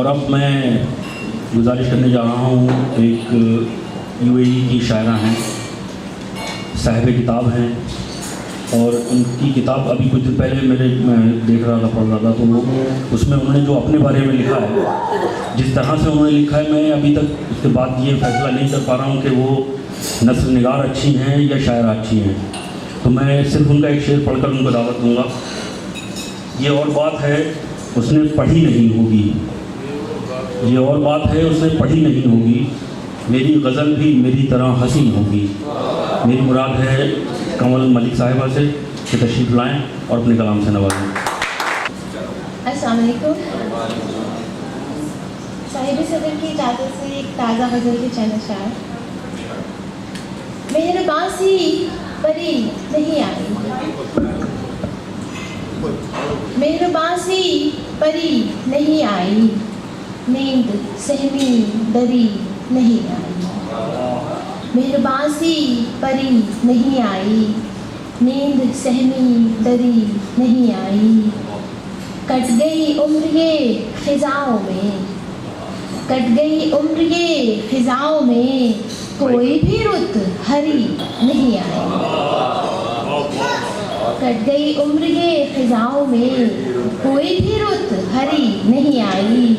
और अब मैं गुजारिश करने जा रहा हूँ, एक यूएई की शायरा हैं, साहिब किताब हैं, और उनकी किताब अभी कुछ दिन पहले मैं देख रहा था, पढ़ रहा था, तो उसमें उन्होंने जो अपने बारे में लिखा है, जिस तरह से उन्होंने लिखा है, मैं अभी तक उसके बाद ये फैसला नहीं कर पा रहा हूँ कि वो नस्र निगार अच्छी हैं या शायरा अच्छी हैं। तो मैं सिर्फ उनका एक शेर पढ़कर उनको दावत दूँगा। ये और बात है उसने पढ़ी नहीं होगी, ये और बात है उसने पढ़ी नहीं होगी, मेरी गज़ल भी मेरी तरह हसीन होगी। मेरी मुराद है कमल मलिक साहिबा से कि तशरीफ़ लाएँ और अपने कलाम से नवाजें। अस्सलाम वालेकुम। साहिब सदर की इजाज़त से एक ताज़ा गज़ल के चंद अशार। मेहरबान सी परी नहीं आई, मेहरबान सी परी नहीं आई, नींद सहमी डरी नहीं आई। मेहरबान सी परी नहीं आई, नींद सहमी डरी नहीं आई। कट गई उम्र ये ख़िज़ाओं में, कट गई उम्र ये ख़िज़ाओं में, कोई भी रुत हरी नहीं आई। कट गई उम्र ये ख़िज़ाओं में, कोई भी रुत हरी नहीं आई।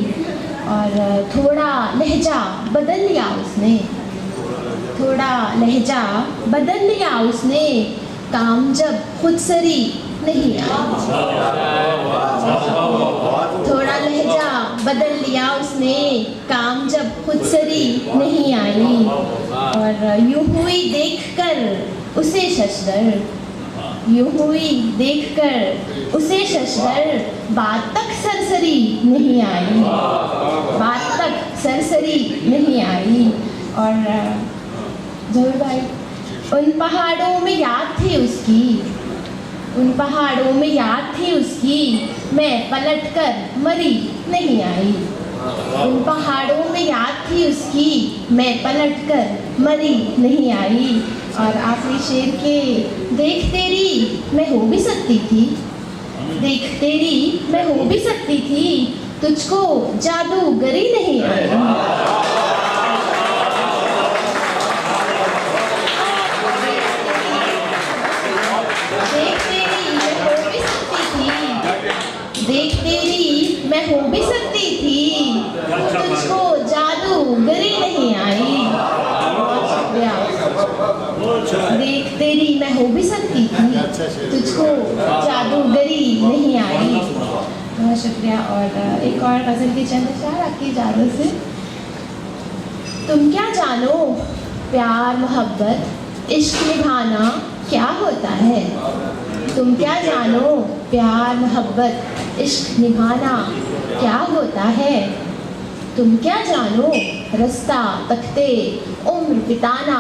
और थोड़ा लहजा बदल लिया उसने, थोड़ा लहजा बदल लिया उसने, काम जब खुद सरी नहीं आई। थोड़ा लहजा बदल लिया उसने, काम जब खुद सरी नहीं आई। और यूं हुई देखकर उसे शशदर, यूं हुई देखकर उसे शशदर, बात तक सरसरी नहीं आई, बात तक सरसरी नहीं आई। और जहूर भाई, उन पहाड़ों में याद थी उसकी, उन पहाड़ों में याद थी उसकी, मैं पलट कर मरी नहीं आई। उन पहाड़ों में याद थी उसकी, मैं पलट कर मरी नहीं आई। और आखिरी शेर के, देख तेरी मैं हो भी सकती थी, देख तेरी मैं हो भी सकती थी, तुझको जादूगरी नहीं आई। देख तेरी मैं हो भी सकती थी, तुझको जादूगरी नहीं आई। देख तेरी मैं हो भी सकती थी, तुझको जादूगरी नहीं आई। बहुत शुक्रिया। और एक और गज़ल के चंद अशार आपकी इजाज़त से। तुम क्या जानो प्यार मोहब्बत इश्क निभाना क्या होता है, तुम क्या जानो प्यार मोहब्बत इश्क निभाना क्या होता है। तुम क्या जानो रास्ता तकते उम्र बिताना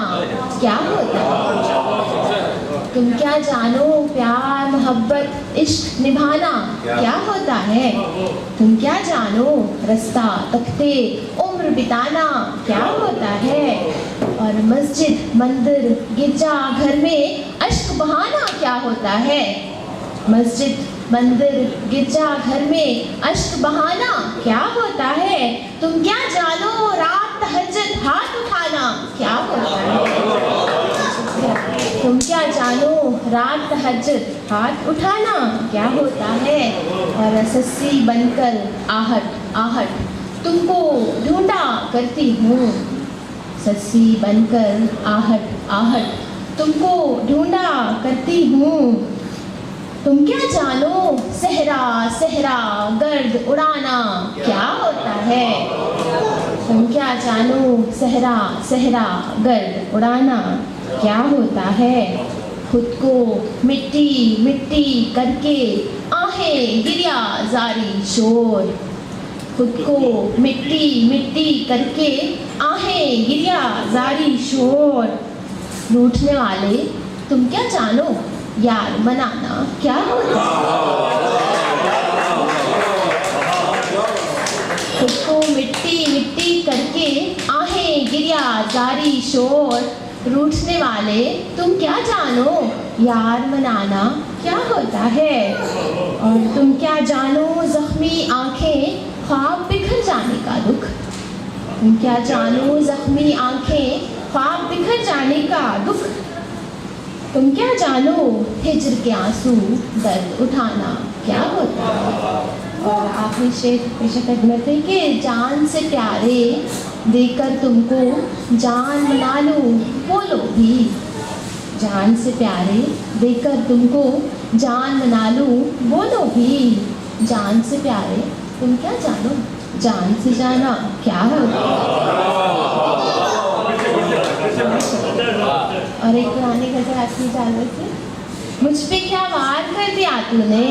क्या होता है। तुम क्या जानो प्यार मोहब्बत इश्क निभाना क्या होता है। तुम क्या जानो रास्ता तकते उम्र बिताना क्या होता है। और मस्जिद मंदिर गिरजा घर में अश्क बहाना क्या होता है। मस्जिद मंदिर गिरजा घर में अश्क बहाना क्या होता है। तुम क्या जानो रात तहज्जुद हाथ उठाना क्या होता है। तुम क्या जानो रात तहज्जुद हाथ उठाना क्या होता है। और सस्सी बनकर आहट आहट तुमको ढूंढा करती हूँ, सस्सी बनकर आहट आहट तुमको ढूंढा करती हूँ। तुम क्या जानो सहरा सहरा गर्द उड़ाना क्या होता है। तुम क्या जानो सहरा सहरा गर्द उड़ाना क्या होता है। खुद को मिट्टी मिट्टी करके आहें गिरिया जारी शोर, खुद को मिट्टी मिट्टी करके आहें गिरिया जारी शोर। रूठने वाले तुम क्या जानो यार मनाना क्या होता है। खुद को मिट्टी मिट्टी करके आहें गिरिया जारी शोर। रूठने वाले तुम क्या जानो यार मनाना क्या होता है। और तुम क्या जानो जख्मी आंखें ख्वाब बिखर जाने तुम क्या जानो जख्मी आंखें ख्वाब बिखर जाने का दुख, तुम क्या जानो हिज्र के आंसू दर्द उठाना क्या होता है। और आखिरी शेर पेशक अजमत है कि जान से प्यारे देकर तुमको जान बना लूँ बोलो भी, जान से प्यारे देकर तुमको जान बना लूँ बोलो भी, जान से प्यारे तुम क्या जानो जान से जाना क्या होता है। और एक पुरानी गजल आपकी इजाजत से, मुझ पे क्या वार कर दिया तूने,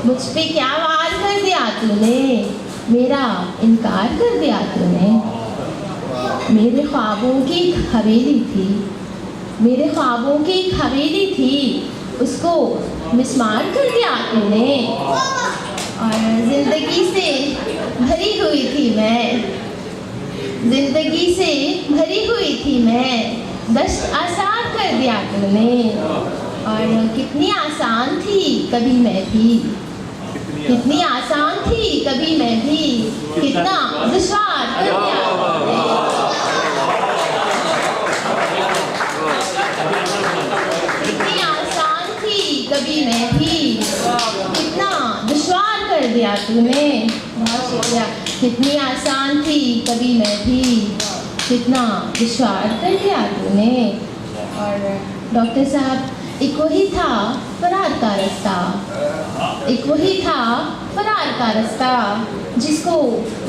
मुझ पे क्या वार कर दिया तूने, मेरा इनकार कर दिया तूने। मेरे ख्वाबों की हवेली थी, मेरे ख्वाबों की हवेली थी, उसको मिसमार कर दिया तूने। और जिंदगी से भरी हुई थी मैं, जिंदगी से भरी हुई थी मैं, दस्त आसान कर दिया तूने। और कितनी आसान थी कभी मैं भी, कितनी आसान थी कभी मैं भी, कितना दुश्वार कर दिया तूने। कितनी आसान थी कभी मैं भी, कितना दुश्वार कर दिया तूने। बहुत शुक्रिया। कितनी आसान थी कभी मैं भी, कितना दुश्वार कर दिया तूने। और डॉक्टर साहब, एक वही था फरार का रास्ता, एक वही था फरार का रास्ता, जिसको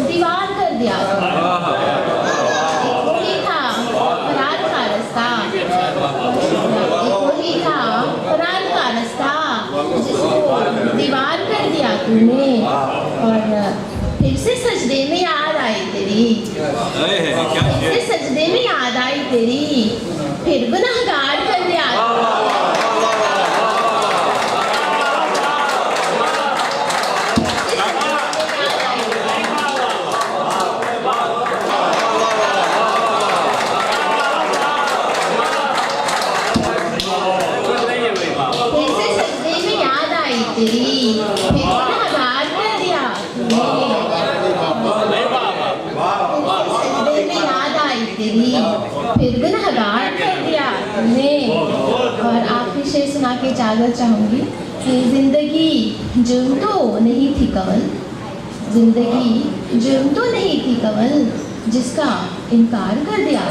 दीवार कर दिया तूने। एक वही था फरार का रास्ता, एक वही था फरार का रास्ता, जिसको दीवार कर दिया तूने। और फिर से सजदे में याद आई तेरी, फिर से सजदे में याद आई तेरी, फिर गुनहगार कर दिया। फिर से सजदे में याद आई तेरी, फिर गुनहगार कर दिया तेरी, फिर गुनहगार कर दिया तूने। और आखिरी शेर सुना के इजाज़त चाहूँगी कि ज़िंदगी जुर्म तो नहीं थी कवल, ज़िंदगी जुर्म तो नहीं थी कवल, जिसका इनकार कर दिया।